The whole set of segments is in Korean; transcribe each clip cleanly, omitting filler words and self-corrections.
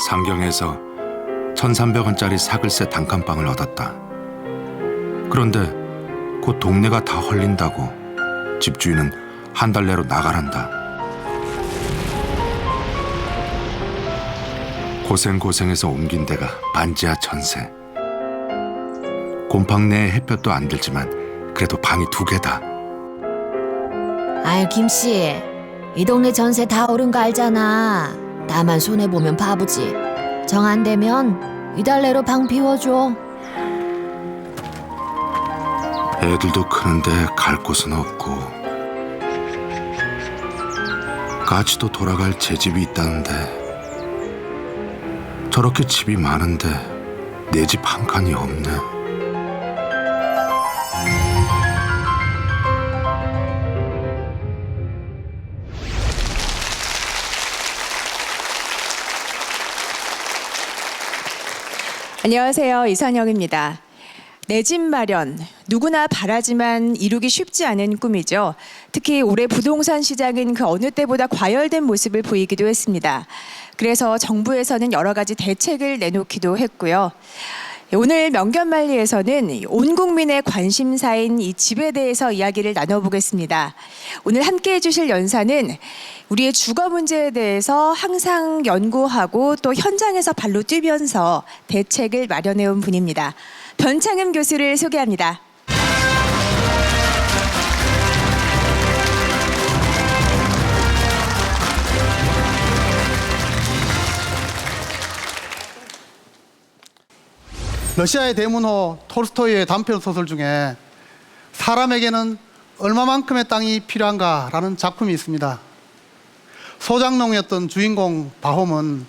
상경에서 1,300원짜리 사글세 단칸방을 얻었다. 그런데 곧 동네가 다 헐린다고 집주인은 한 달 내로 나가란다. 고생고생해서 옮긴 데가 반지하 전세. 곰팡 내에 햇볕도 안 들지만 그래도 방이 2개다. 아유 김씨, 이 동네 전세 다 오른 거 알잖아. 나만 손해보면 바보지. 정 안 되면 이달 내로 방 비워줘. 애들도 크는데 갈 곳은 없고 까지도 돌아갈 제 집이 있다는데 저렇게 집이 많은데 내 집 한 칸이 없네. 안녕하세요. 이선영입니다. 내 집 마련, 누구나 바라지만 이루기 쉽지 않은 꿈이죠. 특히 올해 부동산 시장은 그 어느 때보다 과열된 모습을 보이기도 했습니다. 그래서 정부에서는 여러 가지 대책을 내놓기도 했고요. 오늘 명견만리에서는 온 국민의 관심사인 이 집에 대해서 이야기를 나눠보겠습니다. 오늘 함께해 주실 연사는 우리의 주거 문제에 대해서 항상 연구하고 또 현장에서 발로 뛰면서 대책을 마련해 온 분입니다. 변창흠 교수를 소개합니다. 러시아의 대문호 톨스토이의 단편 소설 중에 사람에게는 얼마만큼의 땅이 필요한가라는 작품이 있습니다. 소작농이었던 주인공 바홈은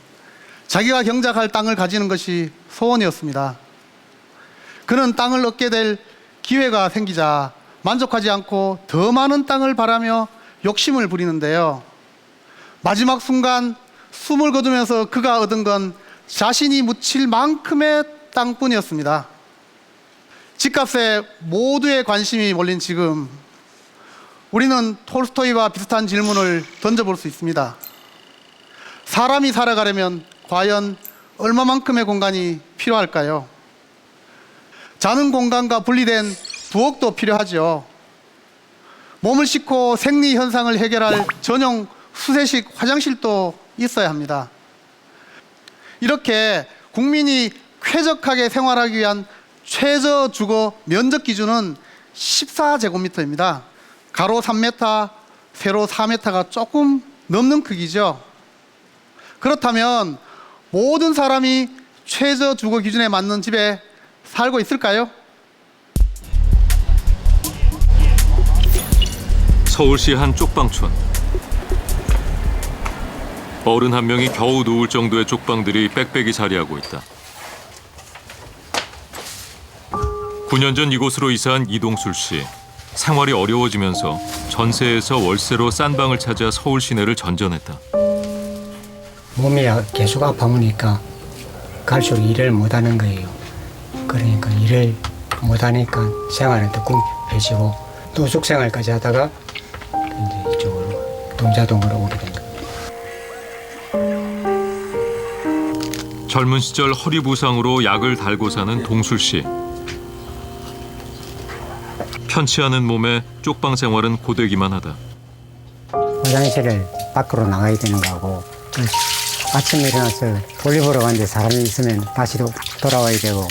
자기가 경작할 땅을 가지는 것이 소원이었습니다. 그는 땅을 얻게 될 기회가 생기자 만족하지 않고 더 많은 땅을 바라며 욕심을 부리는데요. 마지막 순간 숨을 거두면서 그가 얻은 건 자신이 묻힐 만큼의 땅뿐이었습니다. 집값에 모두의 관심이 몰린 지금 우리는 톨스토이와 비슷한 질문을 던져볼 수 있습니다. 사람이 살아가려면 과연 얼마만큼의 공간이 필요할까요? 자는 공간과 분리된 부엌도 필요하죠. 몸을 씻고 생리 현상을 해결할 전용 수세식 화장실도 있어야 합니다. 이렇게 국민이 쾌적하게 생활하기 위한 최저 주거 면적 기준은 14제곱미터입니다. 가로 3m, 세로 4m가 조금 넘는 크기죠. 그렇다면 모든 사람이 최저 주거 기준에 맞는 집에 살고 있을까요? 서울시 한 쪽방촌. 어른 한 명이 겨우 누울 정도의 쪽방들이 빽빽이 자리하고 있다. 9년 전 이곳으로 이사한 이동술 씨. 생활이 어려워지면서 전세에서 월세로 싼 방을 찾아 서울 시내를 전전했다. 몸이 계속 아파오니까 갈수록 일을 못하는 거예요. 그러니까 일을 못하니까 생활에도 궁핍해지고 노숙 생활까지 하다가 이제 이쪽으로 동자동으로 오게 된 거예요. 젊은 시절 허리 부상으로 약을 달고 사는 동술 씨. 편치 않은 몸에 쪽방 생활은 고되기만 하다. 화장실을 밖으로 나가야 되는 거고 아침에 일어나서 볼일 보러 가는데 사람이 있으면 다시 돌아와야 되고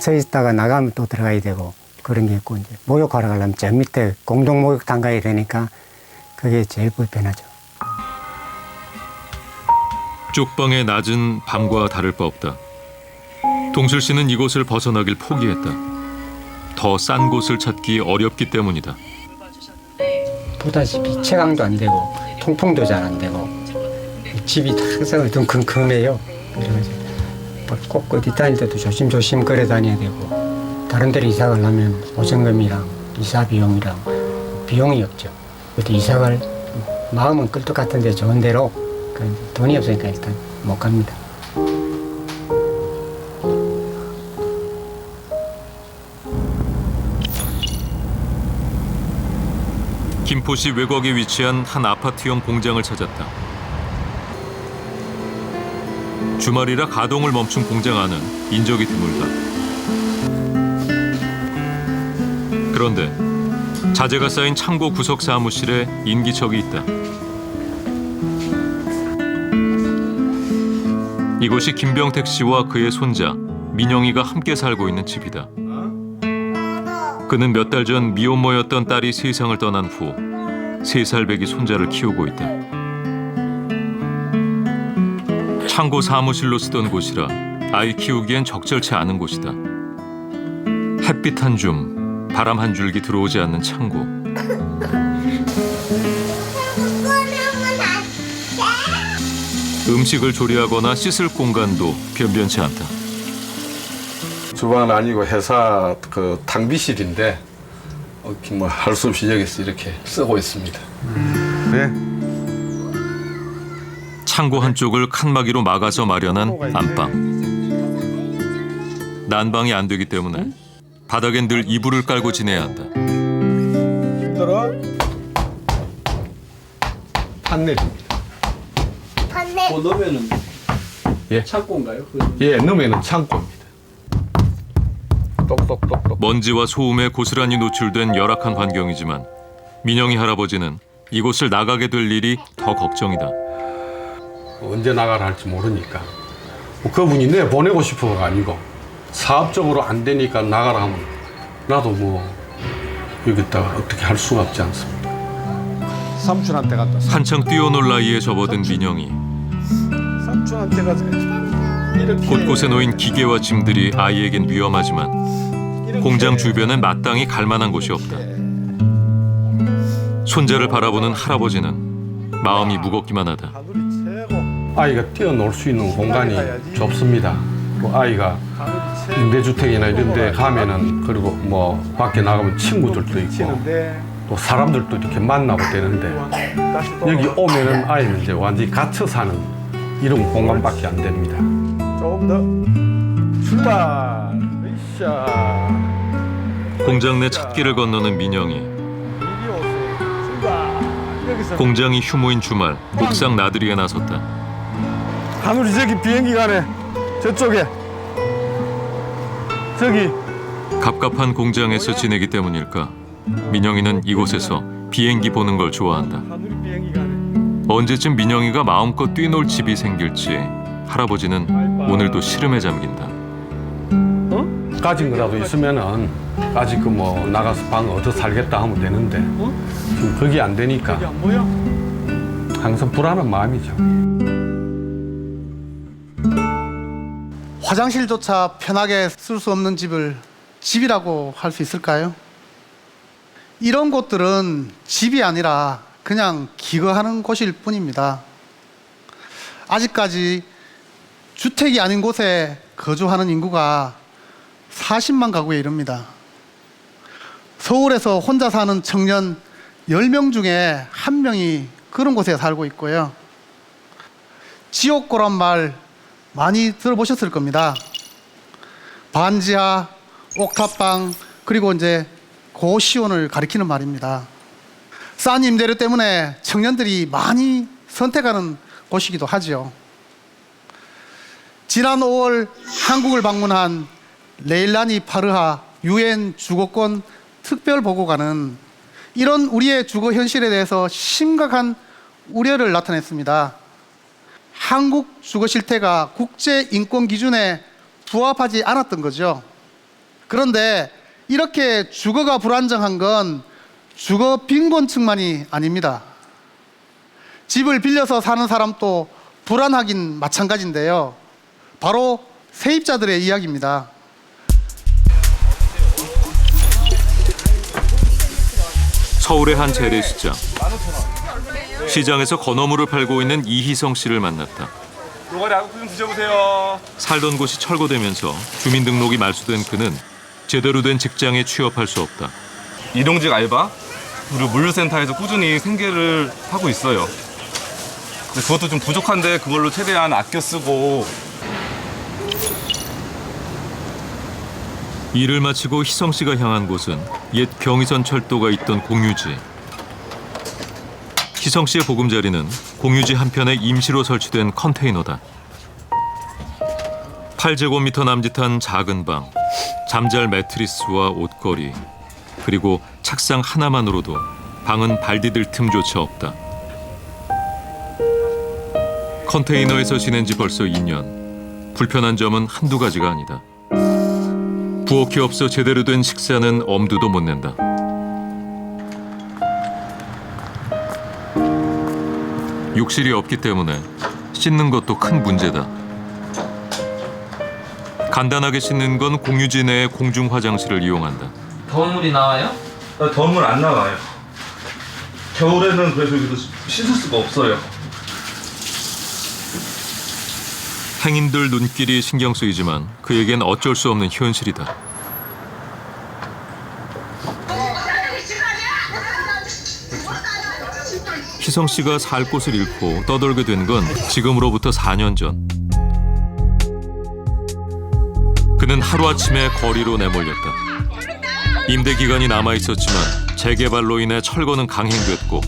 서 있다가 나가면 또 들어가야 되고 그런 게 있고 이제 목욕하러 가려면 저 밑에 공동 목욕탕 가야 되니까 그게 제일 불편하죠. 쪽방의 낮은 밤과 다를 바 없다. 동술 씨는 이곳을 벗어나길 포기했다. 더 싼 곳을 찾기 어렵기 때문이다. 보다시피 채광도 안 되고 통풍도 잘 안 되고 집이 항상 좀 큼큼해요. 그래가지고 꼭 어디 다닐 때도 조심조심 걸어 다녀야 되고 다른 데로 이사 가려면 보증금이랑 이사 비용이랑 비용이 없죠. 어디 이사 갈 마음은 끌 것 같은데 좋은 데로 돈이 없으니까 일단 못 갑니다. 김포시 외곽에 위치한 한 아파트형 공장을 찾았다. 주말이라 가동을 멈춘 공장 안은 인적이 드물다. 그런데 자재가 쌓인 창고 구석 사무실에 인기척이 있다. 이곳이 김병택 씨와 그의 손자 민영이가 함께 살고 있는 집이다. 그는 몇 달 전 미혼모였던 딸이 세상을 떠난 후 3살 배기 손자를 키우고 있다. 창고 사무실로 쓰던 곳이라 아이 키우기엔 적절치 않은 곳이다. 햇빛 한 줌, 바람 한 줄기 들어오지 않는 창고. 음식을 조리하거나 씻을 공간도 변변치 않다. 주방은 아니고 회사 그 탕비실인데 뭐 할 수 없이 여기서 이렇게 쓰고 있습니다. 네. 창고 한쪽을 칸막이로 막아서 마련한 안방. 난방이 안 되기 때문에 바닥엔 늘 이불을 깔고 지내야 한다. 판넬입니다. 판넬. 넣으면은 예. 창고인가요? 예, 넣으면 창고입니다. 똑똑똑똑. 먼지와 소음에 고스란히 노출된 열악한 환경이지만 민영이 할아버지는 이곳을 나가게 될 일이 더 걱정이다. 언제 나가라 할지 모르니까 뭐 그분이 내 보내고 싶어가 아니고 사업적으로 안 되니까 나가라 하면 나도 뭐 여기다가 어떻게 할 수가 없지 않습니까? 삼촌한테 갔다. 한창 뛰어놀 나이에 접어든 민영이 삼촌한테 가서 이렇게 곳곳에 놓인 기계와 짐들이 아이에겐 위험하지만 공장 주변엔 마땅히 갈 만한 곳이 없다. 손자를 바라보는 할아버지는 마음이 무겁기만 하다. 아이가 뛰어놀 수 있는 공간이 좁습니다. 또 아이가 임대주택이나 이런 데 가면은 그리고 뭐 밖에 나가면 친구들도 있고 또 사람들도 이렇게 만나고 되는데 여기 오면은 아이는 이제 완전히 갇혀 사는 이런 공간밖에 안 됩니다. 조금 더 출발. 으쌰. 공장 내 찻길을 건너는 민영이 이리 오세요. 출발. 여기서 공장이 휴무인 주말 옥상 나들이에 나섰다. 하늘이 저기 비행기 가네. 저쪽에. 저기. 갑갑한 공장에서 지내기 때문일까 민영이는 이곳에서 비행기 보는 걸 좋아한다. 하늘이 비행기 가네. 언제쯤 민영이가 마음껏 뛰놀 집이 생길지 할아버지는 오늘도 시름에 잠긴다. 가진 거라도 있으면은 아직 그 뭐 나가서 방 얻어 살겠다 하면 되는데 지금 그게 안 되니까 안 보여? 항상 불안한 마음이죠. 화장실조차 편하게 쓸 수 없는 집을 집이라고 할 수 있을까요? 이런 곳들은 집이 아니라 그냥 기거하는 곳일 뿐입니다. 아직까지 주택이 아닌 곳에 거주하는 인구가 40만 가구에 이릅니다. 서울에서 혼자 사는 청년 10명 중에 1명이 그런 곳에 살고 있고요. 지옥고란 말 많이 들어보셨을 겁니다. 반지하, 옥탑방, 그리고 이제 고시원을 가리키는 말입니다. 싼 임대료 때문에 청년들이 많이 선택하는 곳이기도 하죠. 지난 5월 한국을 방문한 레일라니 파르하 유엔 주거권 특별보고관은 이런 우리의 주거 현실에 대해서 심각한 우려를 나타냈습니다. 한국 주거 실태가 국제 인권 기준에 부합하지 않았던 거죠. 그런데 이렇게 주거가 불안정한 건 주거 빈곤층만이 아닙니다. 집을 빌려서 사는 사람도 불안하긴 마찬가지인데요. 바로 세입자들의 이야기입니다. 서울의 한 재래시장. 시장에서 건어물을 팔고 있는 이희성 씨를 만났다. 노가리 아구찜 좀 드셔보세요. 살던 곳이 철거되면서 주민등록이 말소된 그는 제대로 된 직장에 취업할 수 없다. 일용직 알바 그리고 물류센터에서 꾸준히 생계를 하고 있어요. 근데 그것도 좀 부족한데 그걸로 최대한 아껴 쓰고. 일을 마치고 희성 씨가 향한 곳은 옛 경의선 철도가 있던 공유지. 희성 씨의 보금자리는 공유지 한편에 임시로 설치된 컨테이너다. 8제곱미터 남짓한 작은 방, 잠잘 매트리스와 옷걸이, 그리고 책상 하나만으로도 방은 발 디딜 틈조차 없다. 컨테이너에서 지낸 지 벌써 2년. 불편한 점은 한두 가지가 아니다. 부엌이 없어 제대로 된 식사는 엄두도 못 낸다. 욕실이 없기 때문에 씻는 것도 큰 문제다. 간단하게 씻는 건 공유지 내의 공중 화장실을 이용한다. 더운 물이 나와요? 더운 물 안 나와요. 겨울에는 그래서 여기도 씻을 수가 없어요. 행인들 눈길이 신경 쓰이지만 그에겐 어쩔 수 없는 현실이다. 희성 씨가 살 곳을 잃고 떠돌게 된 건 지금으로부터 4년 전. 그는 하루아침에 거리로 내몰렸다. 임대 기간이 남아 있었지만 재개발로 인해 철거는 강행됐고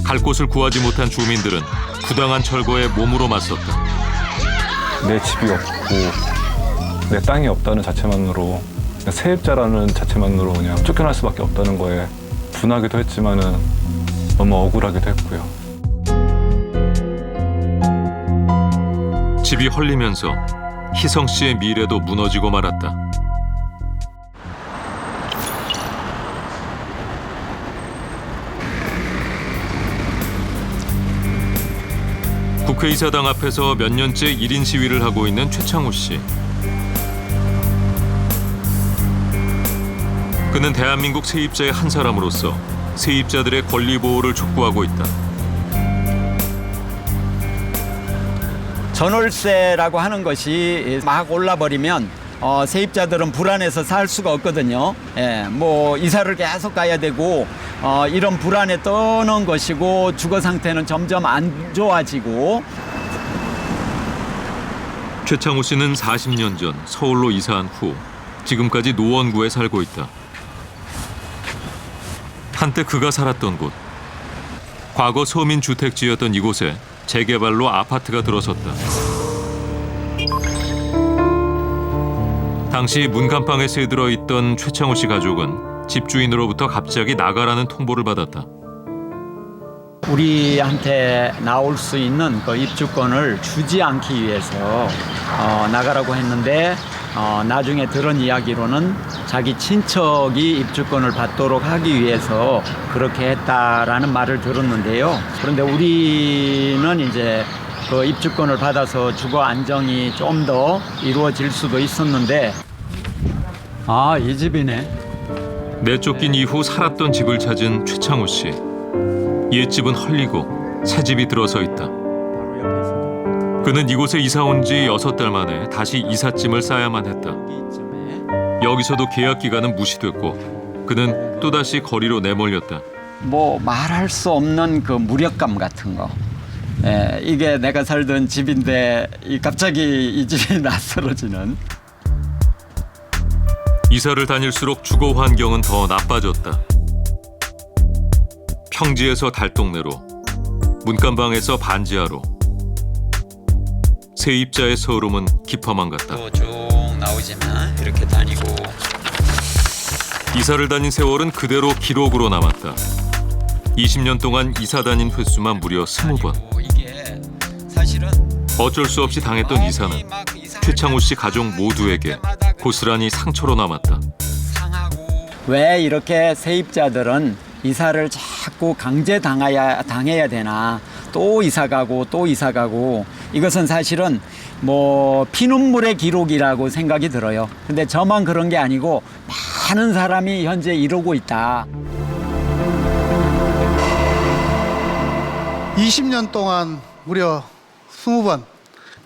갈 곳을 구하지 못한 주민들은 부당한 철거에 몸으로 맞섰다. 내 집이 없고 내 땅이 없다는 자체만으로, 세입자라는 자체만으로 그냥 쫓겨날 수밖에 없다는 거에 분하기도 했지만은 너무 억울하기도 했고요. 집이 헐리면서 희성 씨의 미래도 무너지고 말았다. 국회의사당 앞에서 몇 년째 1인 시위를 하고 있는 최창호 씨. 그는 대한민국 세입자의 한 사람으로서 세입자들의 권리 보호를 촉구하고 있다. 전월세라고 하는 것이 막 올라버리면 세입자들은 불안해서 살 수가 없거든요. 뭐 이사를 계속 가야 되고 이런 불안에 떠는 것이고 주거 상태는 점점 안 좋아지고. 최창호 씨는 40년 전 서울로 이사한 후 지금까지 노원구에 살고 있다. 한때 그가 살았던 곳, 과거 서민 주택지였던 이곳에 재개발로 아파트가 들어섰다. 당시 문간방에 새들어 있던 최창호 씨 가족은 집주인으로부터 갑자기 나가라는 통보를 받았다. 우리한테 나올 수 있는 그 입주권을 주지 않기 위해서 나가라고 했는데 나중에 들은 이야기로는 자기 친척이 입주권을 받도록 하기 위해서 그렇게 했다라는 말을 들었는데요. 그런데 우리는 이제 그 입주권을 받아서 주거 안정이 좀 더 이루어질 수도 있었는데. 아, 이 집이네. 내쫓긴 이후 살았던 집을 찾은 최창호 씨. 옛집은 헐리고 새 집이 들어서 있다. 그는 이곳에 이사 온 지 6달 만에 다시 이삿짐을 싸야만 했다. 여기서도 계약 기간은 무시됐고 그는 또다시 거리로 내몰렸다. 뭐 말할 수 없는 그 무력감 같은 거. 이게 내가 살던 집인데 갑자기 이 집이 낯설어지는. 이사를 다닐수록 주거 환경은 더 나빠졌다. 평지에서 달동네로, 문간방에서 반지하로. 세입자의 서름은 깊어만 갔다. 쭉 나오지만 이렇게 다니고. 이사를 다닌 세월은 그대로 기록으로 남았다. 20년 동안 이사 다닌 횟수만 무려 20번. 이게 사실은 어쩔 수 없이 당했던 이사는 최창호 씨 가족 모두에게 고스란히 상처로 남았다. 왜 이렇게 세입자들은 이사를 자꾸 강제 당해야 되나? 또 이사 가고 또 이사 가고. 이것은 사실은 뭐 피눈물의 기록이라고 생각이 들어요. 근데 저만 그런 게 아니고 많은 사람이 현재 이러고 있다. 20년 동안 무려 20번.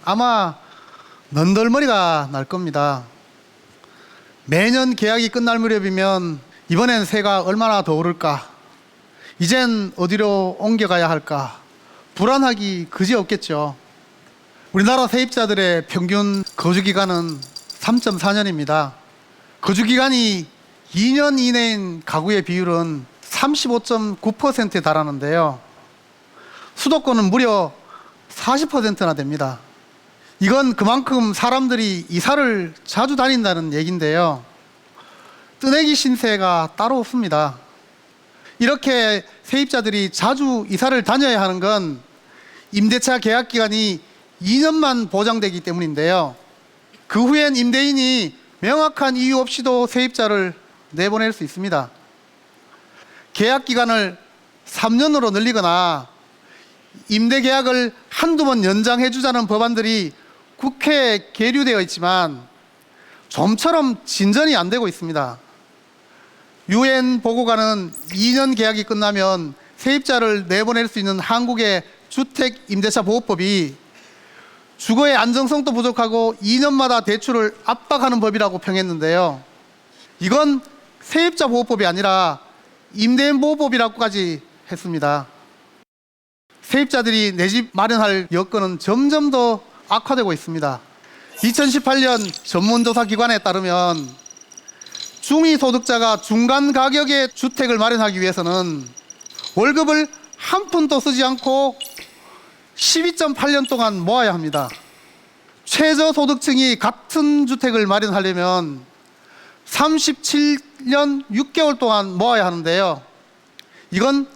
아마 넌덜머리가 날 겁니다. 매년 계약이 끝날 무렵이면 이번엔 세가 얼마나 더 오를까? 이젠 어디로 옮겨가야 할까? 불안하기 그지없겠죠. 우리나라 세입자들의 평균 거주기간은 3.4년입니다. 거주기간이 2년 이내인 가구의 비율은 35.9%에 달하는데요. 수도권은 무려 40%나 됩니다. 이건 그만큼 사람들이 이사를 자주 다닌다는 얘기인데요. 뜨내기 신세가 따로 없습니다. 이렇게 세입자들이 자주 이사를 다녀야 하는 건 임대차 계약 기간이 2년만 보장되기 때문인데요. 그 후엔 임대인이 명확한 이유 없이도 세입자를 내보낼 수 있습니다. 계약 기간을 3년으로 늘리거나 임대 계약을 한두 번 연장해 주자는 법안들이 국회에 계류되어 있지만 좀처럼 진전이 안 되고 있습니다. 유엔 보고관은 2년 계약이 끝나면 세입자를 내보낼 수 있는 한국의 주택 임대차 보호법이 주거의 안정성도 부족하고 2년마다 대출을 압박하는 법이라고 평했는데요. 이건 세입자 보호법이 아니라 임대인 보호법이라고까지 했습니다. 세입자들이 내 집 마련할 여건은 점점 더 악화되고 있습니다. 2018년 전문조사 기관에 따르면 중위소득자가 중간 가격의 주택을 마련하기 위해서는 월급을 한 푼도 쓰지 않고 12.8년 동안 모아야 합니다. 최저소득층이 같은 주택을 마련하려면 37년 6개월 동안 모아야 하는데요. 이건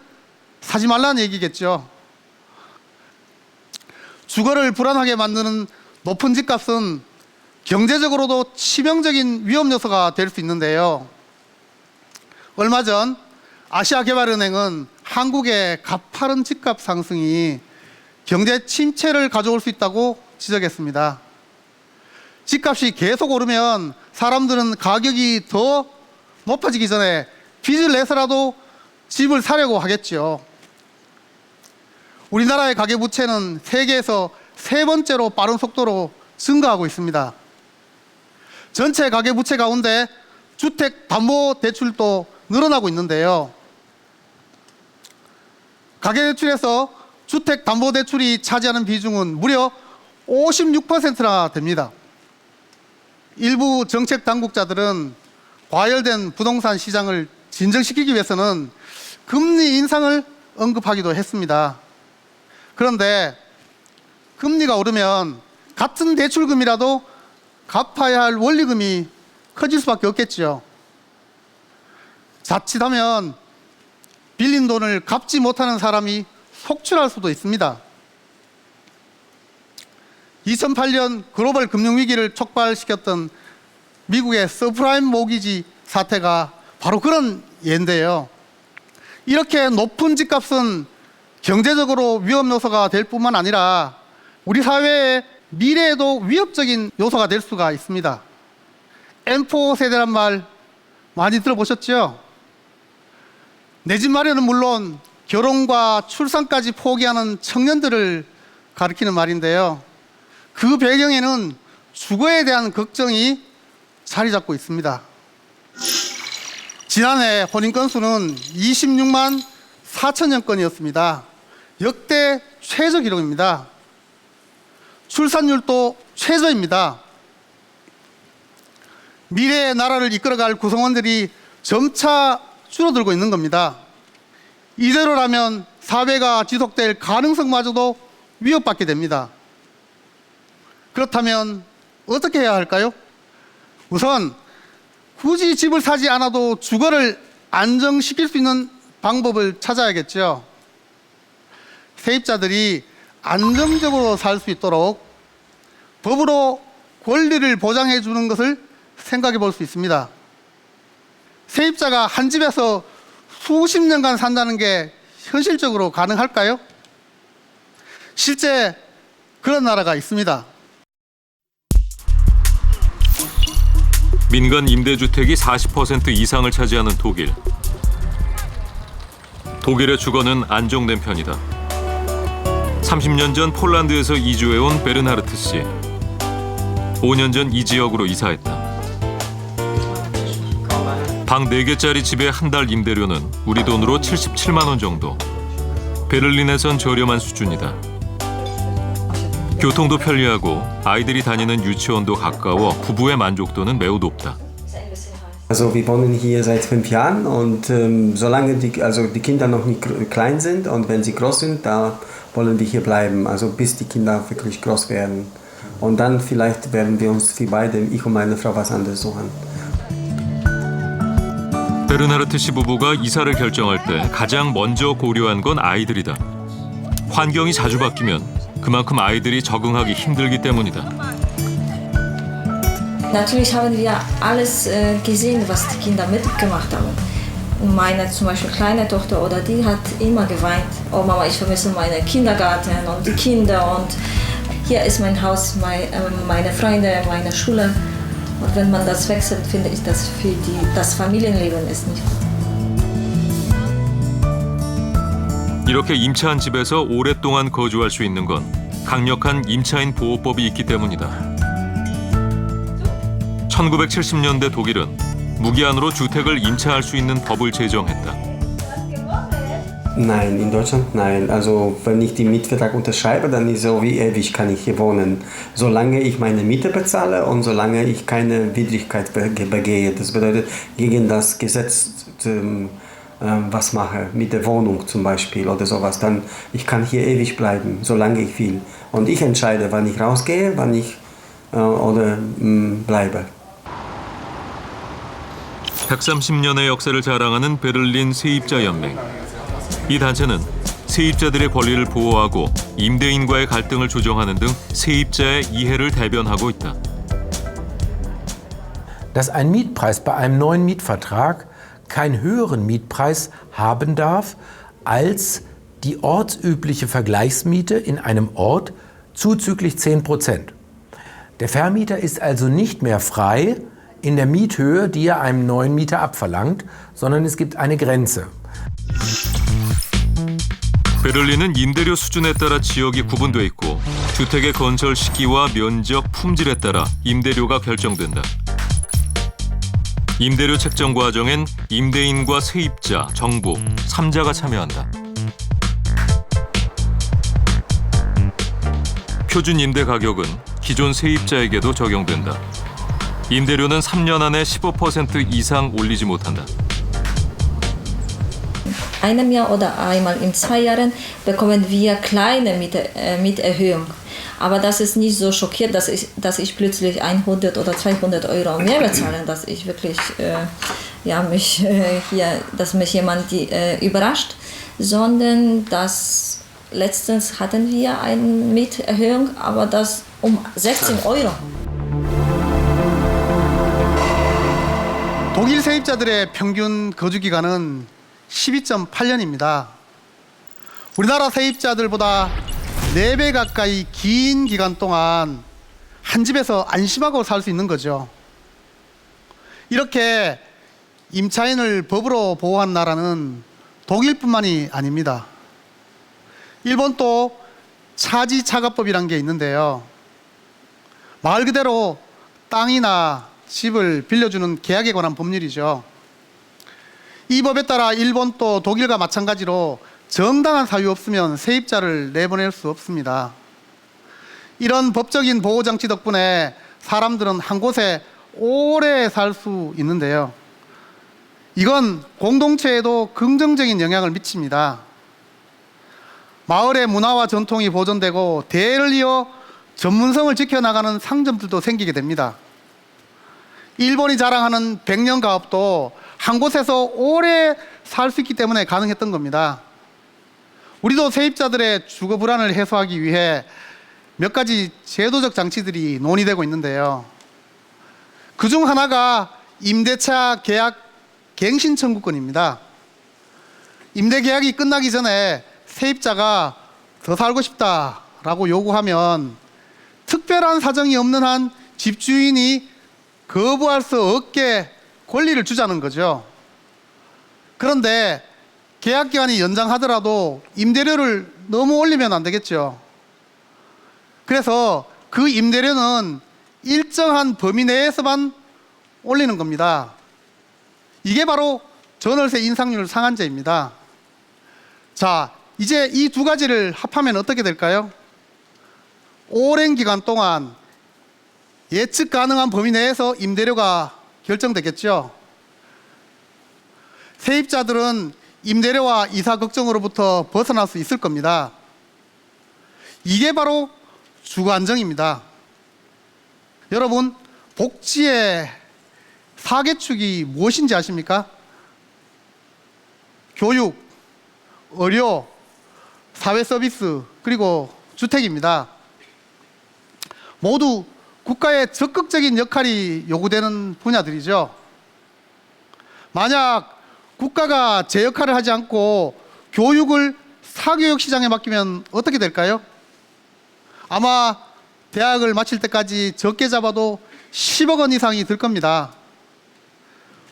사지 말라는 얘기겠죠. 주거를 불안하게 만드는 높은 집값은 경제적으로도 치명적인 위험 요소가 될 수 있는데요. 얼마 전 아시아개발은행은 한국의 가파른 집값 상승이 경제 침체를 가져올 수 있다고 지적했습니다. 집값이 계속 오르면 사람들은 가격이 더 높아지기 전에 빚을 내서라도 집을 사려고 하겠죠. 우리나라의 가계부채는 세계에서 세 번째로 빠른 속도로 증가하고 있습니다. 전체 가계부채 가운데 주택담보대출도 늘어나고 있는데요. 가계대출에서 주택담보대출이 차지하는 비중은 무려 56%나 됩니다. 일부 정책당국자들은 과열된 부동산 시장을 진정시키기 위해서는 금리 인상을 언급하기도 했습니다. 그런데 금리가 오르면 같은 대출금이라도 갚아야 할 원리금이 커질 수밖에 없겠죠. 자칫하면 빌린 돈을 갚지 못하는 사람이 속출할 수도 있습니다. 2008년 글로벌 금융위기를 촉발시켰던 미국의 서프라임 모기지 사태가 바로 그런 예인데요. 이렇게 높은 집값은 경제적으로 위험 요소가 될 뿐만 아니라 우리 사회의 미래에도 위협적인 요소가 될 수가 있습니다. M4 세대란 말 많이 들어보셨죠? 내 집 마련은 물론 결혼과 출산까지 포기하는 청년들을 가리키는 말인데요. 그 배경에는 주거에 대한 걱정이 자리 잡고 있습니다. 지난해 혼인 건수는 26만 4천여 건이었습니다. 역대 최저 기록입니다. 출산율도 최저입니다. 미래의 나라를 이끌어갈 구성원들이 점차 줄어들고 있는 겁니다. 이대로라면 사회가 지속될 가능성마저도 위협받게 됩니다. 그렇다면 어떻게 해야 할까요? 우선 굳이 집을 사지 않아도 주거를 안정시킬 수 있는 방법을 찾아야겠죠. 세입자들이 안정적으로 살 수 있도록 법으로 권리를 보장해 주는 것을 생각해 볼 수 있습니다. 세입자가 한 집에서 수십 년간 산다는 게 현실적으로 가능할까요? 실제 그런 나라가 있습니다. 민간 임대주택이 40% 이상을 차지하는 독일. 독일의 주거는 안정된 편이다. 30년 전 폴란드에서 이주해온 베르나르트 씨. 5년 전 이 지역으로 이사했다. 방 4개짜리 집의 한 달 임대료는 우리 돈으로 77만 원 정도. 베를린에선 저렴한 수준이다. 교통도 편리하고 아이들이 다니는 유치원도 가까워 부부의 만족도는 매우 높다. Also wir wohnen hier seit 5 Jahren und solange die Kinder noch nicht klein sind und wenn sie groß sind, da wollen wir hier bleiben, also bis die Kinder wirklich groß werden. Und dann vielleicht werden wir uns wie beide, ich und meine Frau, was anderes suchen. 베르나르트 씨 부부가 이사를 결정할 때 가장 먼저 고려한 건 아이들이다. 환경이 자주 바뀌면 그만큼 아이들이 적응하기 힘들기 때문이다. Natürlich haben wir alles gesehen, was die Kinder mitgemacht haben. Meine zum Beispiel kleine Tochter oder die hat immer geweint. Oh Mama, ich vermisse meinen Kindergarten und die Kinder und hier ist mein Haus, meine Freunde, meine Schule. Und wenn man das wechselt, finde ich, dass für das Familienleben ist nicht gut. 이렇게 임차한 집에서 오랫동안 거주할 수 있는 건 강력한 임차인 보호법이 있기 때문이다. 1970년대 독일은 무기한으로 주택을 임차할 수 있는 법을 제정했다. Nein, in Deutschland nein. Also wenn ich den Mietvertrag unterschreibe, dann ist so, wie ewig kann ich hier wohnen. Solange ich meine Miete bezahle und solange ich keine Widrigkeit begehe. Das bedeutet, gegen das Gesetz was mache, mit der Wohnung zum Beispiel oder sowas, dann ich kann hier ewig bleiben, solange ich will. Und ich entscheide, wann ich rausgehe, wann ich bleibe. 130년의 역사를 자랑하는 베를린 세입자연맹. 이 단체는 세입자들의 권리를 보호하고 임대인과의 갈등을 조정하는 등 세입자의 이해를 대변하고 있다. Dass ein Mietpreis bei einem neuen Mietvertrag keinen höheren Mietpreis haben darf als die ortsübliche Vergleichsmiete in einem Ort zuzüglich 10%. Der Vermieter ist also nicht mehr frei in der Miethöhe, die er einem neuen Mieter abverlangt, sondern es gibt eine Grenze. 베를린은 임대료 수준에 따라 지역이 구분돼 있고 주택의 건설 시기와 면적, 품질에 따라 임대료가 결정된다. 임대료 책정 과정엔 임대인과 세입자, 정부, 3자가 참여한다. 표준 임대 가격은 기존 세입자에게도 적용된다. 임대료는 3년 안에 15% 이상 올리지 못한다. Einem Jahr oder einmal in 2 Jahren bekommen wir kleine Mieterhöhung. Aber das ist nicht so schockiert, dass ich plötzlich 100 oder 200 Euro mehr bezahle, dass ich wirklich dass mich jemand überrascht, sondern dass letztens hatten wir eine Mieterhöhung, aber das um 16 Euro. 독일 세입자들의 평균 거주 기간은 12.8년입니다. 우리나라 세입자들보다 4배 가까이 긴 기간 동안 한 집에서 안심하고 살 수 있는 거죠. 이렇게 임차인을 법으로 보호한 나라는 독일뿐만이 아닙니다. 일본도 차지차가법이란 게 있는데요. 말 그대로 땅이나 집을 빌려주는 계약에 관한 법률이죠. 이 법에 따라 일본도 독일과 마찬가지로 정당한 사유 없으면 세입자를 내보낼 수 없습니다. 이런 법적인 보호장치 덕분에 사람들은 한 곳에 오래 살 수 있는데요. 이건 공동체에도 긍정적인 영향을 미칩니다. 마을의 문화와 전통이 보존되고 대를 이어 전문성을 지켜나가는 상점들도 생기게 됩니다. 일본이 자랑하는 100년 가업도 한 곳에서 오래 살 수 있기 때문에 가능했던 겁니다. 우리도 세입자들의 주거 불안을 해소하기 위해 몇 가지 제도적 장치들이 논의되고 있는데요. 그중 하나가 임대차 계약 갱신 청구권입니다. 임대 계약이 끝나기 전에 세입자가 더 살고 싶다라고 요구하면 특별한 사정이 없는 한 집주인이 거부할 수 없게 권리를 주자는 거죠. 그런데 계약 기간이 연장하더라도 임대료를 너무 올리면 안 되겠죠. 그래서 그 임대료는 일정한 범위 내에서만 올리는 겁니다. 이게 바로 전월세 인상률 상한제입니다. 자, 이제 이 두 가지를 합하면 어떻게 될까요? 오랜 기간 동안 예측 가능한 범위 내에서 임대료가 결정되겠죠. 세입자들은 임대료와 이사 걱정으로부터 벗어날 수 있을 겁니다. 이게 바로 주거 안정입니다. 여러분, 복지의 4개축이 무엇인지 아십니까? 교육, 의료, 사회 서비스, 그리고 주택입니다. 모두 국가의 적극적인 역할이 요구되는 분야들이죠. 만약 국가가 제 역할을 하지 않고 교육을 사교육 시장에 맡기면 어떻게 될까요? 아마 대학을 마칠 때까지 적게 잡아도 10억 원 이상이 들 겁니다.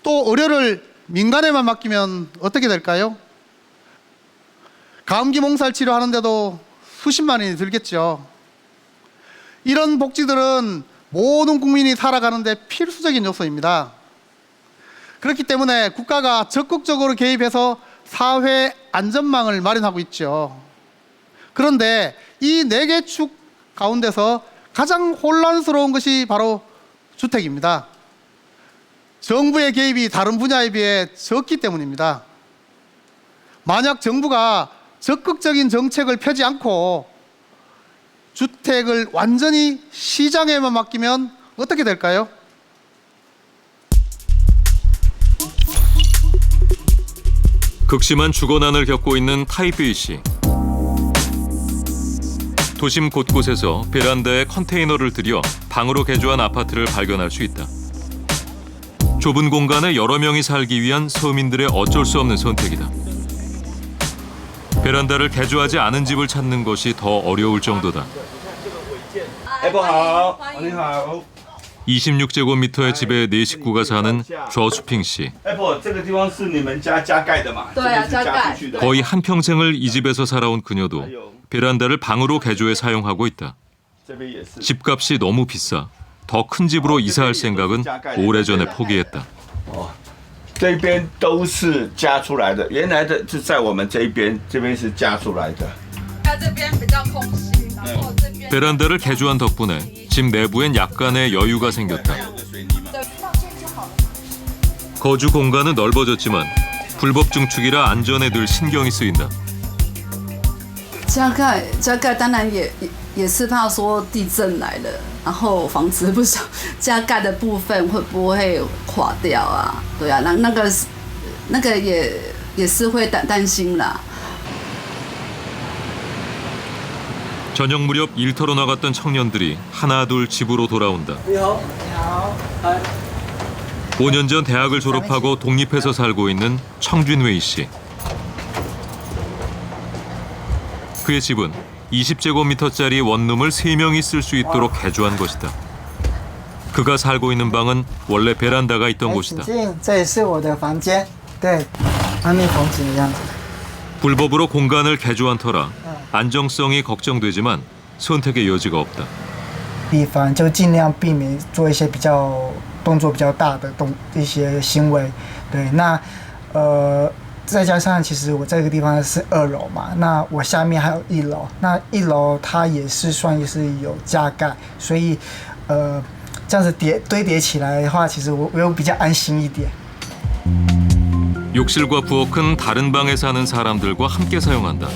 또 의료를 민간에만 맡기면 어떻게 될까요? 감기 몸살 치료하는데도 수십만 원이 들겠죠. 이런 복지들은 모든 국민이 살아가는데 필수적인 요소입니다. 그렇기 때문에 국가가 적극적으로 개입해서 사회 안전망을 마련하고 있죠. 그런데 이 4개 축 가운데서 가장 혼란스러운 것이 바로 주택입니다. 정부의 개입이 다른 분야에 비해 적기 때문입니다. 만약 정부가 적극적인 정책을 펴지 않고 주택을 완전히 시장에만 맡기면 어떻게 될까요? 극심한 주거난을 겪고 있는 타이베이시. 도심 곳곳에서 베란다에 컨테이너를 들여 방으로 개조한 아파트를 발견할 수 있다. 좁은 공간에 여러 명이 살기 위한 서민들의 어쩔 수 없는 선택이다. 베란다를 개조하지 않은 집을 찾는 것이 더 어려울 정도다. 26제곱미터의 집에 4식구가 사는 조수핑 씨. 거의 한평생을 이 집에서 살아온 그녀도 베란다를 방으로 개조해 사용하고 있다. 집값이 너무 비싸 더 큰 집으로 이사할 생각은 오래전에 포기했다. 这边都是加出来的，原来的是在我们这边，这边是加出来的。这边比较空隙，然后这边 베란다를 개조한 덕분에 집 내부엔 약간의 여유가 생겼다. 거주 공간은 넓어졌지만 불법 증축이라 안전에 늘 신경이 쓰인다. 加盖当然也是怕说地震来了，然后房子不少，加盖的部分会不会垮掉啊？对啊，那个也是会担心啦。 저녁 무렵 일터로 나갔던 청년들이 하나둘 집으로 돌아온다. 5년 전 대학을 졸업하고 독립해서 살고 있는 청준웨이 씨. 그의 집은 20제곱미터짜리 원룸을 3명이 쓸 수 있도록 개조한 것이다. 그가 살고 있는 방은 원래 베란다가 있던 곳이다. 불법으로 공간을 개조한 터라 안정성이 걱정되지만 선택의 여지가 없다. 地方就尽量避免做一些动作比较大的一些行为，对，那再加上其实我这个地方是2楼嘛，那我下面还有1楼，那1楼它也是算是有加盖，所以这样子堆叠起来的话，其实我又比较安心一点。 욕실과 부엌은 다른 방에 사는 사람들과 함께 사용한다.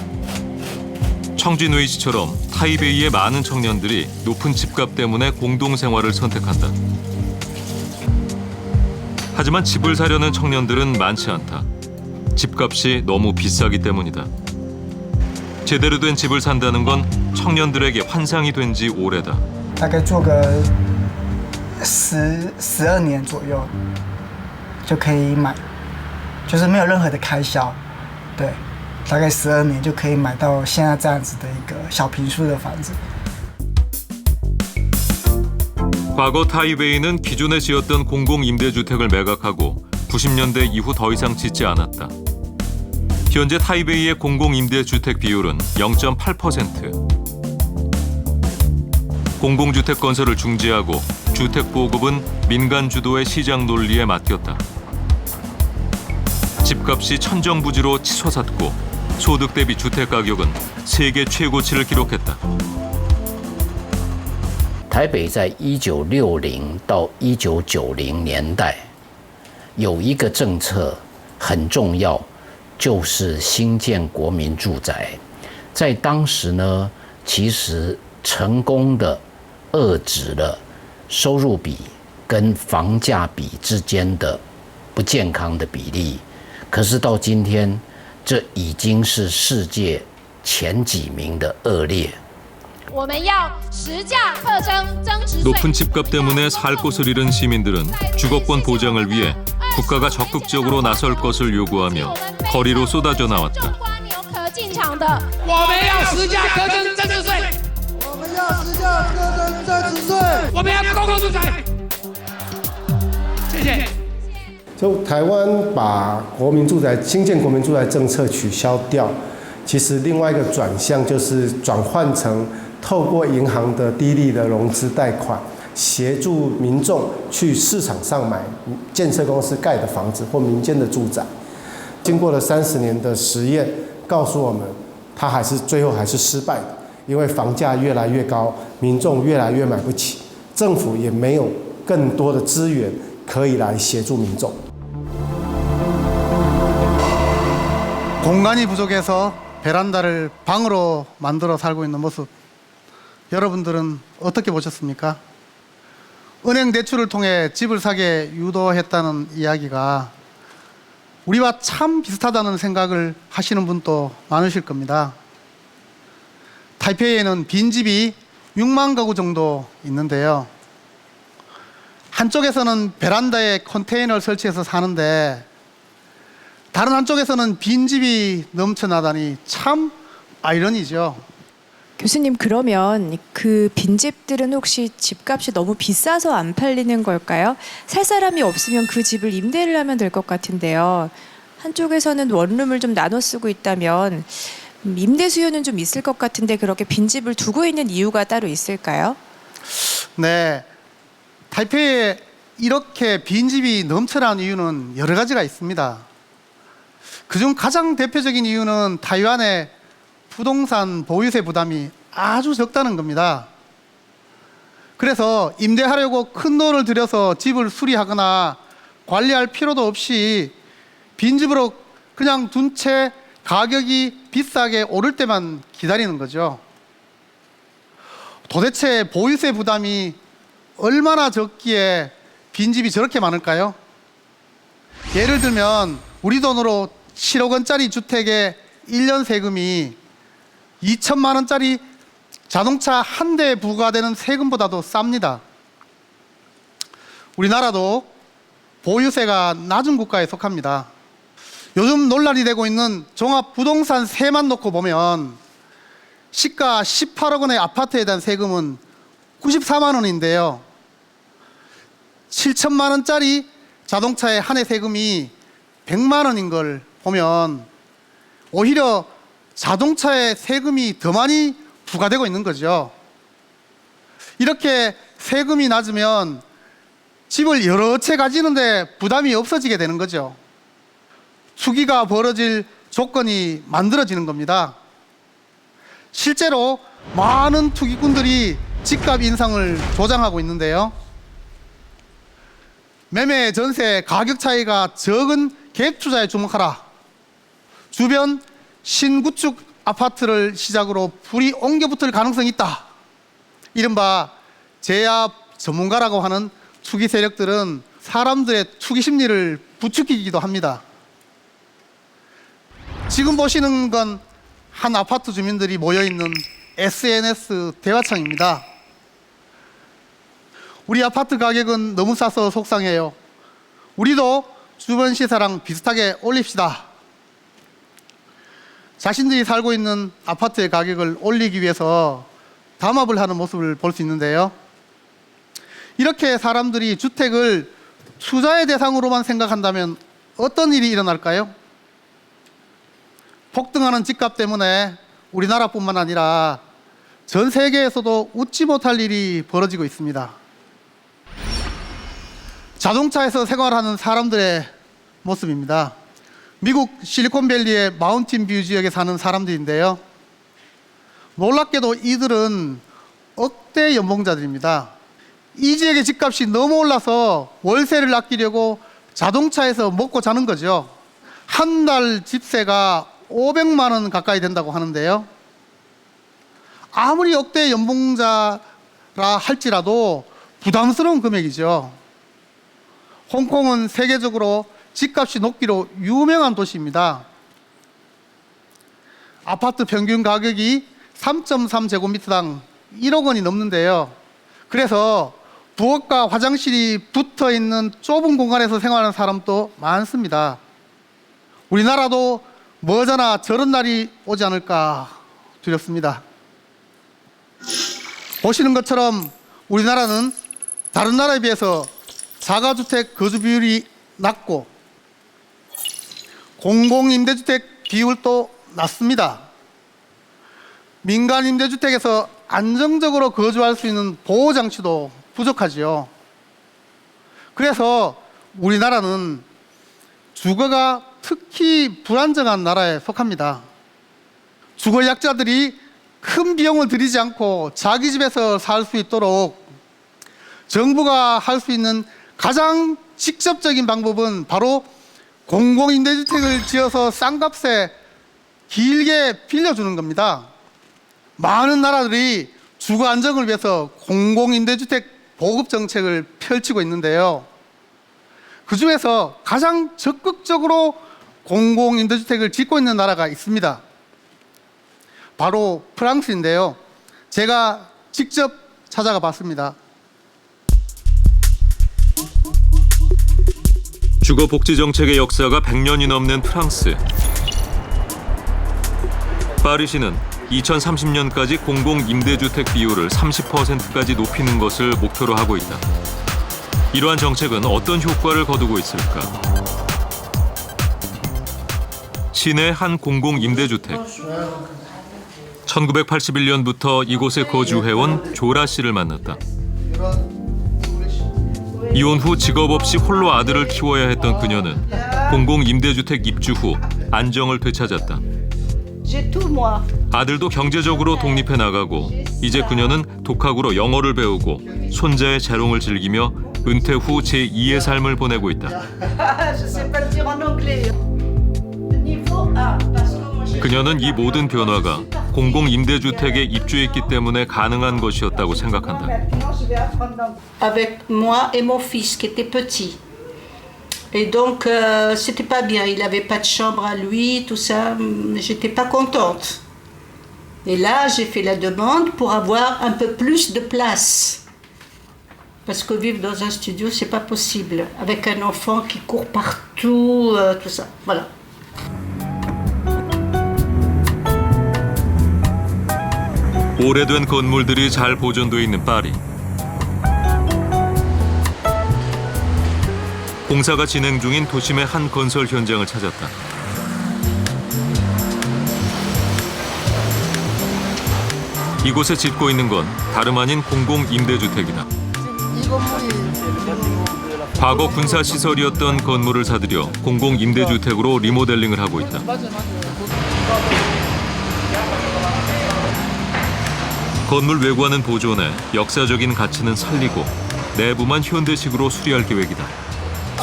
청진웨이 씨처럼 타이베이의 많은 청년들이 높은 집값 때문에 공동생활을 선택한다. 하지만 집을 사려는 청년들은 많지 않다. 집값이 너무 비싸기 때문이다. 제대로 된 집을 산다는 건 청년들에게 환상이 된 지 오래다. 大概做个12年左右就可以买，就是没有任何的开销，对，大概12年就可以买到现在这样子的一个小平数的房子。 과거 타이베이는 기존에 지었던 공공임대주택을 매각하고 90년대 이후 더 이상 짓지 않았다. 현재 타이베이의 공공임대주택 비율은 0.8%. 공공주택 건설을 중지하고 주택 보급은 민간 주도의 시장 논리에 맡겼다. 집값이 천정부지로 치솟았고 소득 대비 주택 가격은 세계 최고치를 기록했다. 台北在1960到1990年代有一个政策很重要，就是兴建国民住宅。在当时呢，其实成功的遏制了收入比跟房价比之间的不健康的比例，可是到今天，这已经是世界前几名的恶劣。 我们要实价课征增值税。 높은 집값 때문에 살 곳을 잃은 시민들은 주거권 보장을 위해 국가가 적극적으로 나설 것을 요구하며 거리로 쏟아져 나왔다. 我们要实价课征增值税。我们要实价课征增值税。我们要公共住宅。谢谢。 就台湾把新建国民住宅政策取消掉，其实另外一个转向就是转换成透过银行的低利的融资贷款，协助民众去市场上买建设公司盖的房子或民间的住宅。经过了30年的实验，告诉我们，它最后还是失败的，因为房价越来越高，民众越来越买不起，政府也没有更多的资源可以来协助民众。 공간이 부족해서 베란다를 방으로 만들어 살고 있는 모습, 여러분들은 어떻게 보셨습니까? 은행 대출을 통해 집을 사게 유도했다는 이야기가 우리와 참 비슷하다는 생각을 하시는 분도 많으실 겁니다. 타이페이에는 빈집이 6만 가구 정도 있는데요. 한쪽에서는 베란다에 컨테이너를 설치해서 사는데 다른 한쪽에서는 빈집이 넘쳐나다니 참 아이러니죠. 교수님, 그러면 그 빈집들은 혹시 집값이 너무 비싸서 안 팔리는 걸까요? 살 사람이 없으면 그 집을 임대를 하면 될 것 같은데요. 한쪽에서는 원룸을 좀 나눠 쓰고 있다면 임대 수요는 좀 있을 것 같은데 그렇게 빈집을 두고 있는 이유가 따로 있을까요? 네, 타이페이에 이렇게 빈집이 넘쳐나는 이유는 여러 가지가 있습니다. 그중 가장 대표적인 이유는 타이완의 부동산 보유세 부담이 아주 적다는 겁니다. 그래서 임대하려고 큰 돈을 들여서 집을 수리하거나 관리할 필요도 없이 빈집으로 그냥 둔 채 가격이 비싸게 오를 때만 기다리는 거죠. 도대체 보유세 부담이 얼마나 적기에 빈집이 저렇게 많을까요? 예를 들면 우리 돈으로 7억 원짜리 주택에 1년 세금이 2천만 원짜리 자동차 한 대에 부과되는 세금보다도 쌉니다. 우리나라도 보유세가 낮은 국가에 속합니다. 요즘 논란이 되고 있는 종합부동산세만 놓고 보면 시가 18억 원의 아파트에 대한 세금은 94만 원인데요. 7천만 원짜리 자동차의 한 해 세금이 100만 원인 걸 보면 오히려 자동차에 세금이 더 많이 부과되고 있는 거죠. 이렇게 세금이 낮으면 집을 여러 채 가지는데 부담이 없어지게 되는 거죠. 투기가 벌어질 조건이 만들어지는 겁니다. 실제로 많은 투기꾼들이 집값 인상을 조장하고 있는데요. 매매, 전세, 가격 차이가 적은 갭 투자에 주목하라. 주변 신구축 아파트를 시작으로 불이 옮겨붙을 가능성이 있다. 이른바 제압 전문가라고 하는 투기 세력들은 사람들의 투기 심리를 부추기기도 합니다. 지금 보시는 건 한 아파트 주민들이 모여있는 SNS 대화창입니다. 우리 아파트 가격은 너무 싸서 속상해요. 우리도 주변 시세랑 비슷하게 올립시다. 자신들이 살고 있는 아파트의 가격을 올리기 위해서 담합을 하는 모습을 볼 수 있는데요. 이렇게 사람들이 주택을 투자의 대상으로만 생각한다면 어떤 일이 일어날까요? 폭등하는 집값 때문에 우리나라뿐만 아니라 전 세계에서도 웃지 못할 일이 벌어지고 있습니다. 자동차에서 생활하는 사람들의 모습입니다. 미국 실리콘밸리의 마운틴뷰 지역에 사는 사람들인데요. 놀랍게도 이들은 억대 연봉자들입니다. 이 지역의 집값이 너무 올라서 월세를 아끼려고 자동차에서 먹고 자는 거죠. 한 달 집세가 500만 원 가까이 된다고 하는데요. 아무리 억대 연봉자라 할지라도 부담스러운 금액이죠. 홍콩은 세계적으로 집값이 높기로 유명한 도시입니다. 아파트 평균 가격이 3.3제곱미터당 1억 원이 넘는데요. 그래서 부엌과 화장실이 붙어 있는 좁은 공간에서 생활하는 사람도 많습니다. 우리나라도 머지않아 저런 날이 오지 않을까 두렵습니다. 보시는 것처럼 우리나라는 다른 나라에 비해서 자가주택 거주 비율이 낮고 공공임대주택 비율도 낮습니다. 민간임대주택에서 안정적으로 거주할 수 있는 보호장치도 부족하지요. 그래서 우리나라는 주거가 특히 불안정한 나라에 속합니다. 주거 약자들이 큰 비용을 들이지 않고 자기 집에서 살 수 있도록 정부가 할 수 있는 가장 직접적인 방법은 바로 공공임대주택을 지어서 싼 값에 길게 빌려주는 겁니다. 많은 나라들이 주거 안정을 위해서 공공임대주택 보급 정책을 펼치고 있는데요. 그 중에서 가장 적극적으로 공공임대주택을 짓고 있는 나라가 있습니다. 바로 프랑스인데요. 제가 직접 찾아가 봤습니다. 주거복지 정책의 역사가 100년이 넘는 프랑스. 파리시는 2030년까지 공공임대주택 비율을 30%까지 높이는 것을 목표로 하고 있다. 이러한 정책은 어떤 효과를 거두고 있을까? 시내 한 공공임대주택. 1981년부터 이곳에 거주해온 조라 씨를 만났다. 이혼 후 직업 없이 홀로 아들을 키워야 했던 그녀는 공공임대주택 입주 후 안정을 되찾았다. 아들도 경제적으로 독립해 나가고 이제 그녀는 독학으로 영어를 배우고 손자의 재롱을 즐기며 은퇴 후 제2의 삶을 보내고 있다. 그녀는 이 모든 변화가 공공임대주택에 입주했기 때문에 가능한 것이었다고 생각한다. Avec moi et mon fils qui était petit. Et donc, c'était pas bien. Il avait pas de chambre à lui, tout ça. J'étais pas contente. Et là, j'ai fait la demande pour avoir un peu plus de place. Parce que vivre dans un studio, c'est pas possible. Avec un enfant qui court partout, tout ça. Voilà. 오래된 건물들이 잘 보존돼 있는 파리. 공사가 진행 중인 도심의 한 건설 현장을 찾았다. 이곳에 짓고 있는 건 다름 아닌 공공임대주택이다. 과거 군사시설이었던 건물을 사들여 공공임대주택으로 리모델링을 하고 있다. 건물 외관은 보존해 역사적인 가치는 살리고 내부만 현대식으로 수리할 계획이다.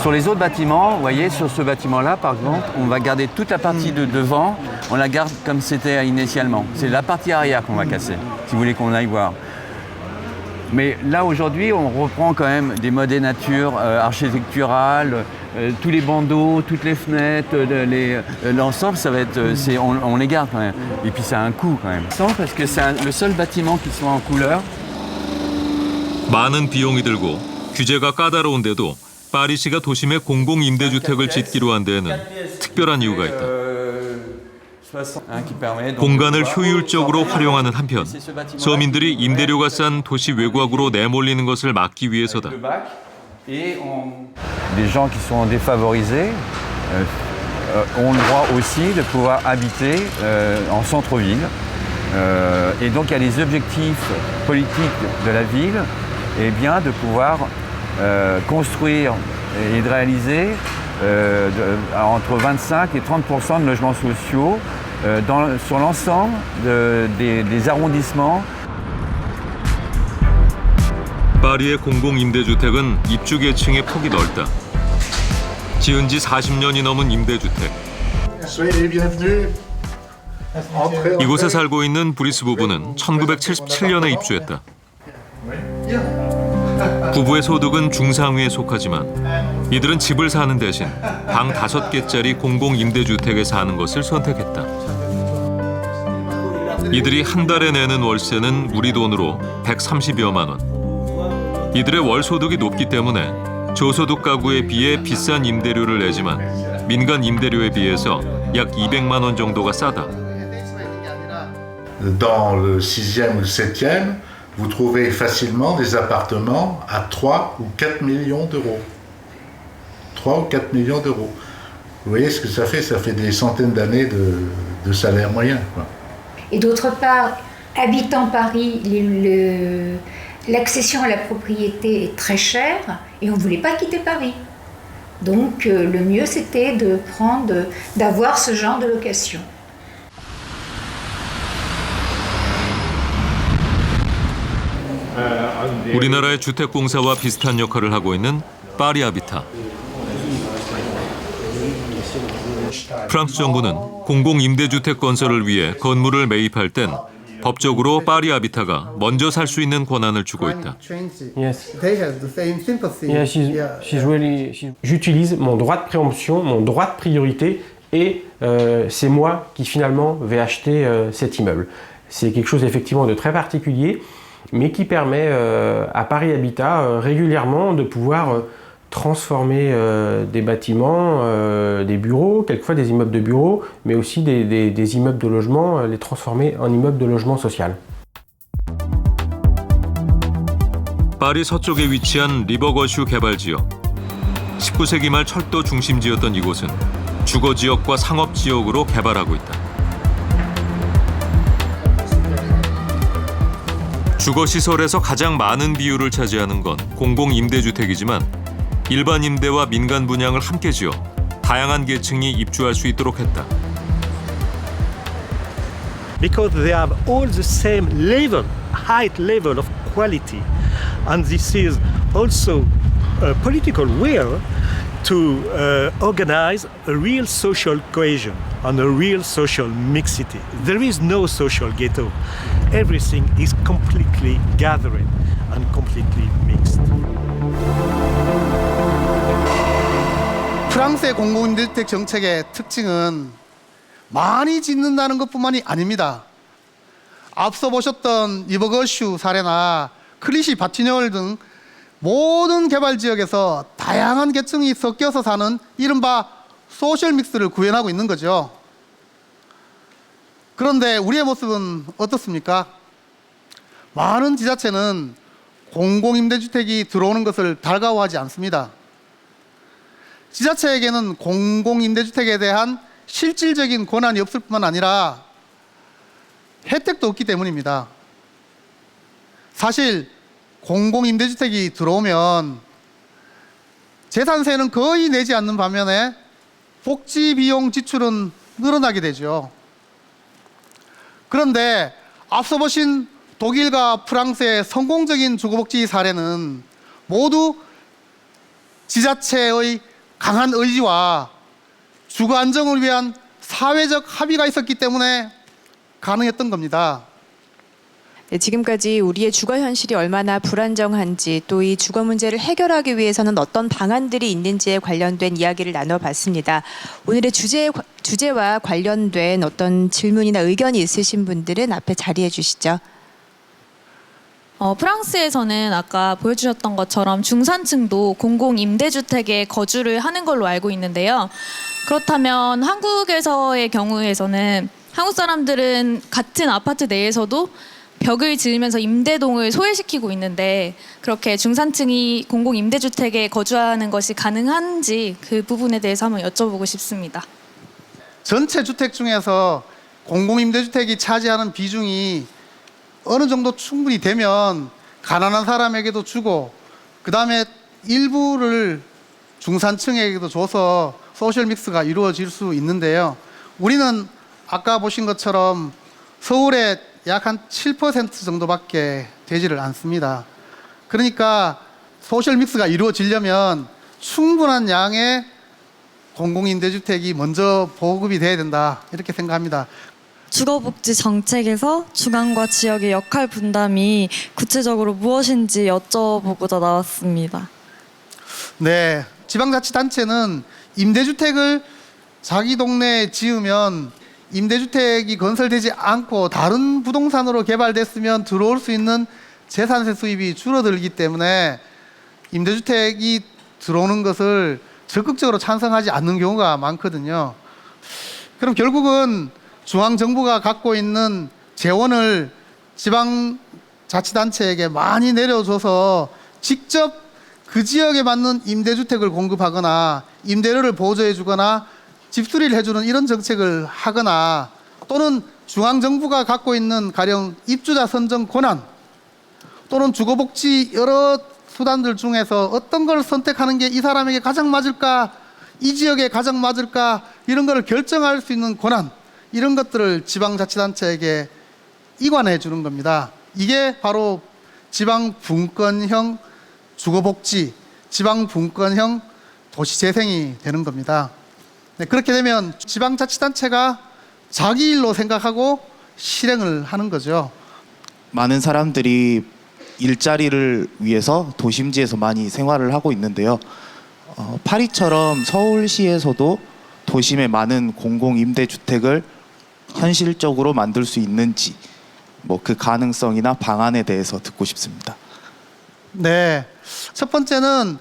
Sur les autres bâtiments, vous voyez, sur ce bâtiment-là, par exemple, on va garder toute la partie de devant, on la garde comme c'était initialement. C'est la partie arrière qu'on va casser, si vous voulez qu'on aille voir. Mais là, aujourd'hui, on reprend quand même des modes et nature architecturales, tous les bandeaux, toutes les fenêtres, l'ensemble, ça va être, on les garde quand même. Et puis ça a un coût quand même. Parce que c'est le seul bâtiment qui soit en couleur. 많은 비용이 들고 규제가 까다로운데도 파리시가 도심에 공공임대주택을 짓기로 한 데에는 특별한 이유가 있다. 공간을 효율적으로 활용하는 한편 서민들이 임대료가 싼 도시 외곽으로 내몰리는 것을 막기 위해서다. Des gens qui sont défavorisés ont le droit aussi de pouvoir habiter en centre-ville. Et donc il y a les objectifs politiques de la ville, et bien de pouvoir construire et de réaliser entre 25 et 30% de logements sociaux sur l'ensemble des arrondissements. 파리의 공공임대주택은 입주 계층의 폭이 넓다. 지은 지 40년이 넘은 임대주택. 이곳에 살고 있는 브리스 부부는 1977년에 입주했다. 부부의 소득은 중상위에 속하지만 이들은 집을 사는 대신 방 5개짜리 공공임대주택에 사는 것을 선택했다. 이들이 한 달에 내는 월세는 우리 돈으로 130여만 원. 이들의 월 소득이 높기 때문에 저소득 가구에 비해 비싼 임대료를 내지만 민간 임대료에 비해서 약 200만 원 정도가 싸다. Dans le 6e ou le 7e, vous trouvez facilement des appartements à 3 ou 4 millions d'euros. 3 ou 4 millions d'euros. Vous voyez ce que ça fait? Ça fait des centaines d'années de salaire moyen, quoi. Et d'autre part, habitant Paris, l'accession à la propriété est très chère et on ne voulait pas quitter Paris. Donc le mieux c'était d'avoir ce genre de location. 우리나라의 주택공사와 비슷한 역할을 하고 있는 파리하비타. 프랑스 정부는 공공임대주택 건설을 위해 건물을 매입할 땐 법적으로 파리하비타가 먼저 살 수 있는 권한을 주고 있다. Yes. Yeah, she's really. J'utilise mon droit de préemption, mon droit de priorité, et c'est moi qui finalement vais acheter cet immeuble. C'est quelque chose effectivement de très particulier, mais qui permet à Paris Habitat régulièrement de pouvoir transformer des bâtiments, des bureaux, quelquefois des immeubles de bureaux, mais aussi des immeubles de logement, les transformer en immeubles de logement social. 파리 서쪽에 위치한 리버거슈 개발지역. 19세기 말 철도 중심지였던 이곳은 주거지역과 상업지역으로 개발하고 있다. 주거시설에서 가장 많은 비율을 차지하는 건 공공임대주택이지만 일반 임대와 민간 분양을 함께 지어 다양한 계층이 입주할 수 있도록 했다. Because they have all the same level, height level of quality. And this is also a political will to organize a real social cohesion and a real social mixity. There is no social ghetto. Everything is completely gathered and completely mixed. 프랑스의 공공임대주택 정책의 특징은 많이 짓는다는 것뿐만이 아닙니다. 앞서 보셨던 리버거슈 사례나 클리시 바티뉴얼 등 모든 개발 지역에서 다양한 계층이 섞여서 사는 이른바 소셜 믹스를 구현하고 있는 거죠. 그런데 우리의 모습은 어떻습니까? 많은 지자체는 공공임대주택이 들어오는 것을 달가워하지 않습니다. 지자체에게는 공공임대주택에 대한 실질적인 권한이 없을 뿐만 아니라 혜택도 없기 때문입니다. 사실 공공임대주택이 들어오면 재산세는 거의 내지 않는 반면에 복지비용 지출은 늘어나게 되죠. 그런데 앞서 보신 독일과 프랑스의 성공적인 주거복지 사례는 모두 지자체의 강한 의지와 주거 안정을 위한 사회적 합의가 있었기 때문에 가능했던 겁니다. 네, 지금까지 우리의 주거 현실이 얼마나 불안정한지 또 이 주거 문제를 해결하기 위해서는 어떤 방안들이 있는지에 관련된 이야기를 나눠봤습니다. 오늘의 주제와 관련된 어떤 질문이나 의견이 있으신 분들은 앞에 자리해 주시죠. 프랑스에서는 아까 보여주셨던 것처럼 중산층도 공공임대주택에 거주를 하는 걸로 알고 있는데요. 그렇다면 한국에서의 경우에서는 한국 사람들은 같은 아파트 내에서도 벽을 지으면서 임대동을 소외시키고 있는데 그렇게 중산층이 공공임대주택에 거주하는 것이 가능한지 그 부분에 대해서 한번 여쭤보고 싶습니다. 전체 주택 중에서 공공임대주택이 차지하는 비중이 어느 정도 충분히 되면 가난한 사람에게도 주고 그 다음에 일부를 중산층에게도 줘서 소셜 믹스가 이루어질 수 있는데요. 우리는 아까 보신 것처럼 서울에 약 한 7% 정도밖에 되지를 않습니다. 그러니까 소셜 믹스가 이루어지려면 충분한 양의 공공임대주택이 먼저 보급이 돼야 된다 이렇게 생각합니다. 주거복지 정책에서 중앙과 지역의 역할 분담이 구체적으로 무엇인지 여쭤보고자 나왔습니다. 네, 지방자치단체는 임대주택을 자기 동네에 지으면 임대주택이 건설되지 않고 다른 부동산으로 개발됐으면 들어올 수 있는 재산세 수입이 줄어들기 때문에 임대주택이 들어오는 것을 적극적으로 찬성하지 않는 경우가 많거든요. 그럼 결국은 중앙정부가 갖고 있는 재원을 지방자치단체에게 많이 내려줘서 직접 그 지역에 맞는 임대주택을 공급하거나 임대료를 보조해 주거나 집수리를 해주는 이런 정책을 하거나 또는 중앙정부가 갖고 있는 가령 입주자 선정 권한 또는 주거복지 여러 수단들 중에서 어떤 걸 선택하는 게 이 사람에게 가장 맞을까, 이 지역에 가장 맞을까 이런 걸 결정할 수 있는 권한 이런 것들을 지방자치단체에게 이관해 주는 겁니다. 이게 바로 지방분권형 주거복지, 지방분권형 도시재생이 되는 겁니다. 네, 그렇게 되면 지방자치단체가 자기 일로 생각하고 실행을 하는 거죠. 많은 사람들이 일자리를 위해서 도심지에서 많이 생활을 하고 있는데요. 파리처럼 서울시에서도 도심에 많은 공공임대주택을 현실적으로 만들 수 있는지 그 가능성이나 방안에 대해서 듣고 싶습니다. 네, 첫 번째는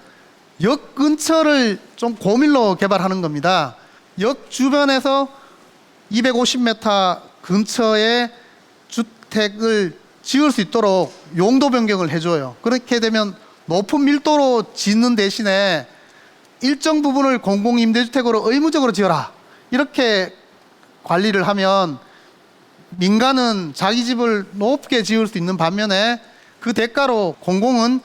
역 근처를 좀 고밀로 개발하는 겁니다. 역 주변에서 250m 근처에 주택을 지을 수 있도록 용도 변경을 해줘요. 그렇게 되면 높은 밀도로 짓는 대신에 일정 부분을 공공임대주택으로 의무적으로 지어라 이렇게 관리를 하면 민간은 자기 집을 높게 지을 수 있는 반면에 그 대가로 공공은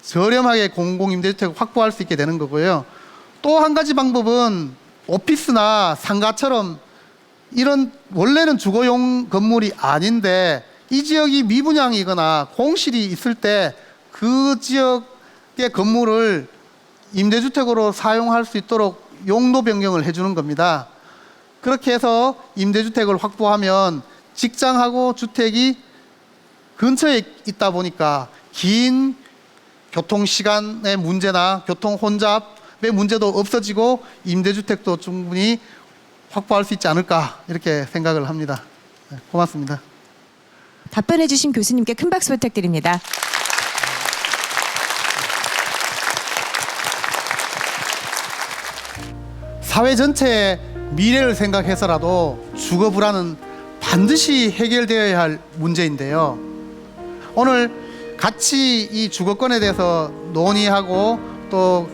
저렴하게 공공임대주택을 확보할 수 있게 되는 거고요. 또 한 가지 방법은 오피스나 상가처럼 이런 원래는 주거용 건물이 아닌데 이 지역이 미분양이거나 공실이 있을 때 그 지역의 건물을 임대주택으로 사용할 수 있도록 용도 변경을 해주는 겁니다. 그렇게 해서 임대주택을 확보하면 직장하고 주택이 근처에 있다 보니까 긴 교통시간의 문제나 교통 혼잡의 문제도 없어지고 임대주택도 충분히 확보할 수 있지 않을까 이렇게 생각을 합니다. 네, 고맙습니다. 답변해 주신 교수님께 큰 박수 부탁드립니다. 사회 전체의 미래를 생각해서라도 주거 불안은 반드시 해결되어야 할 문제인데요. 오늘 같이 이 주거권에 대해서 논의하고 또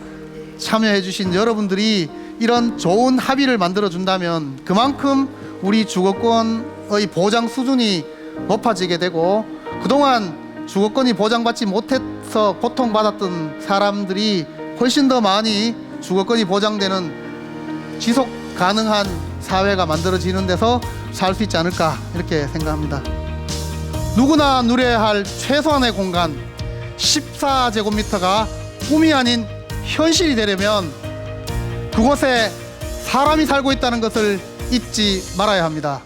참여해 주신 여러분들이 이런 좋은 합의를 만들어 준다면 그만큼 우리 주거권의 보장 수준이 높아지게 되고 그동안 주거권이 보장받지 못해서 고통받았던 사람들이 훨씬 더 많이 주거권이 보장되는 지속 가능한 사회가 만들어지는 데서 살 수 있지 않을까 이렇게 생각합니다. 누구나 누려야 할 최소한의 공간 14제곱미터가 꿈이 아닌 현실이 되려면 그곳에 사람이 살고 있다는 것을 잊지 말아야 합니다.